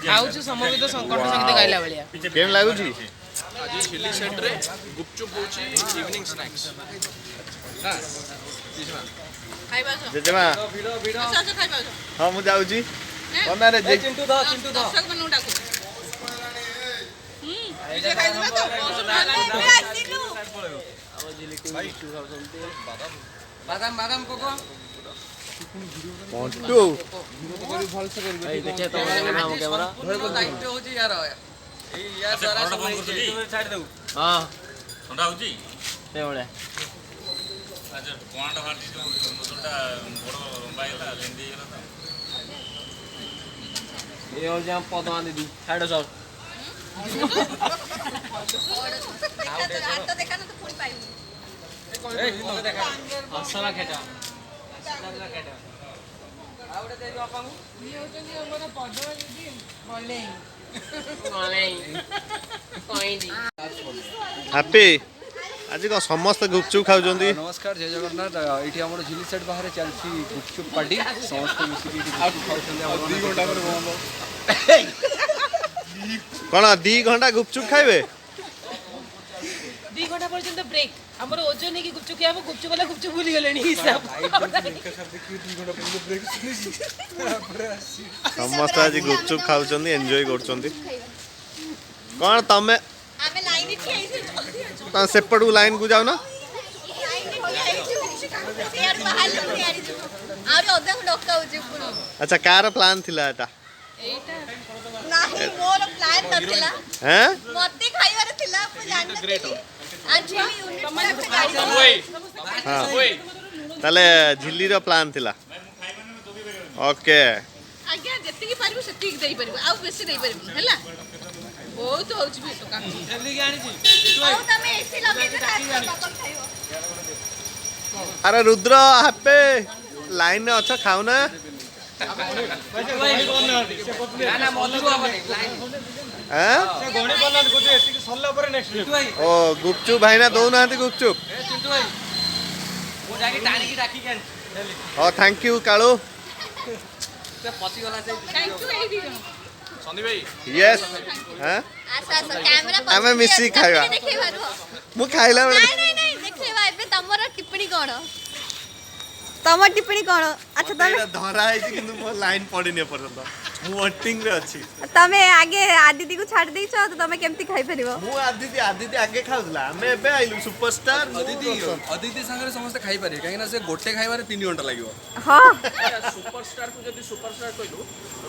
खाऊ समवित संकट संगीत गाइला भलिया केम लागुची आज हिली सेट रे गुपचुप होची इवनिंग स्नैक्स ना जेजेमा हाँ मु जाऊची कना रे जे चिंटू द दर्शक बनू डाकू जे खाइ दिबा तो बादाम बादाम कोको मोटू देखिए तो नाम कैमरा दायित्व होची यार ए या सारा सब छाड़ दऊ हां ठंडा होची ते ओळे आज कोणटा भारती मोटरटा बड़ बाइला लेंदी गेला तो ए और जा पदमा दीदी छाड़ सब देखा ना तो पूरी पाई ए देखा असला खेटा असला खेटा आउडे दे बापा को ये होचंदी हमर पदमा दीदी बोले हैप्पी आज को समस्त गुपचुप खाउजंदी नमस्कार जय जगन्नाथ एठी हमर झिली सेट बाहर चलची गुपचुप पार्टी समस्त मिसिकी गुपचुप खाउछन 2 घंटा पर बंद कोन 2 घंटा गुपचुप खाइबे 2 घंटा पर्यंत ब्रेक हमर ओजन है कि गुपचुप के हम गुपचुप वाला गुपचुप भूली गेलेनी हिसाब समस्त आज गुपचुप खाउजंदी एन्जॉय करचंदी कोन तमे आमे लाइन इठी आइछे जल्दी ता सेपटू लाइन को जाओ ना लाइन इठी आइछे यार बाहर लोग यार आरो अधा डोका होचे पुरो अच्छा कार प्लान थिला एटा एटा नाही मोर प्लान नथिला हैं मते खाइबार थिला पु जाननथि आज यूनिट गाड़ी हां ताले झिल्ली रो प्लान थिला ओके आज्ञा जत्ते की पारिबो सेत्ती देई परिबो आ बेसी देई परिबो हैला बहुत होउछ भी तो काम जल्दी गाणी जी आउ तमे एसी लगे दे पापा खाइबो अरे रुद्र हैप्पी लाइन में अच्छा खाऊ ना ना ना मधु आबे लाइन हैं से गणी बना को एसी के सल्ला पर नेक्स्ट ओ गुपचुप भाई ना दो ना गुपचुप ए चिंटू भाई वो जाके टाणी की राखी के ओ थैंक यू कालू से पसी वाला से थैंक यू एडी संदीप भाई यस हैं आसा आसा कैमरा आमे मिसी खाइबा देखेबारो मु खाइला नहीं नहीं नहीं देखेबा एबे तमरा टिप्पणी कोन तमर टिप्पणी कोन अच्छा तमे धरा है किंतु मो लाइन पड़ी नहीं पर्यंत मु वोटिंग रे अछि तमे आगे आदिति को छाड़ देइछ तो तमे केमती खाइ परिबो मु आदिति आगे खाउला हमें एबे आइलु सुपरस्टार अदिति संगे समस्त खाई पारे काहे ना से गोटे खाइबारे 3 घंटा लागिवो हां सुपरस्टार को जदी सुपरस्टार कइलु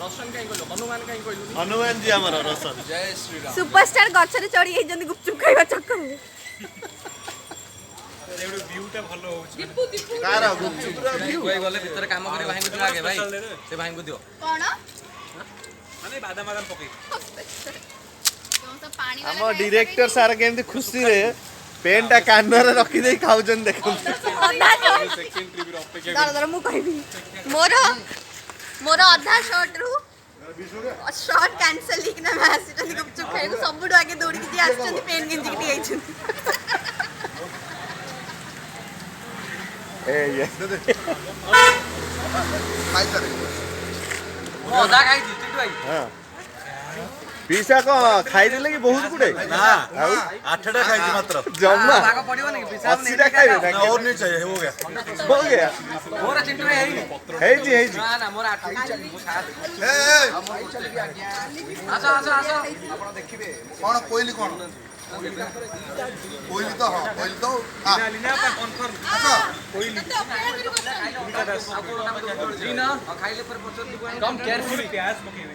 रोशन काहे कइलु हनुमान काहे कइलु हनुमान जी हमर रसन जय श्री राम सुपरस्टार गछरे चढ़ी हे जंदी गुपचुप खाइबा चक्कर एवढे व्यू टा भलो होउछ कार गुपचुप रो व्यू कोई गले भीतर काम करे भाई को आगे भाई से भाई को दियो कोन माने बादाम बादाम पकई तो पानी हम डायरेक्टर सारा केमती खुशी रे पेनटा कानर रखी दे खाउजन देखो सेकंड ट्रिप रे अपेक्षा दर दर मु कहबी मोर मोर आधा शॉट रु शॉट कैंसिल लिखना मैं आसी गुपचुप खाइबो सबुडू आगे दौड़ी के आछन पेन गिंजी के आइछन ए ये ओदा खाई जी चिंटू भाई हां पीसा को खाई देले कि बहुत गुडे ना आउ 8टा खाई मात्र जम्मा भाग पड़िबो नहीं पिसा 80 टा खाइबे ना ना और नहीं चाहिए हो गया हो गया मोर चिंटू भाई है जी ना ना मोर 8 आसा आसा आसा आपण देखिबे कोन कोइली कोन कोइली तो हां कोइली तो ना लिना पर कन्फर्म अच्छा जी ना खाइले पर 75 कम केयरफुली प्याज पकेबे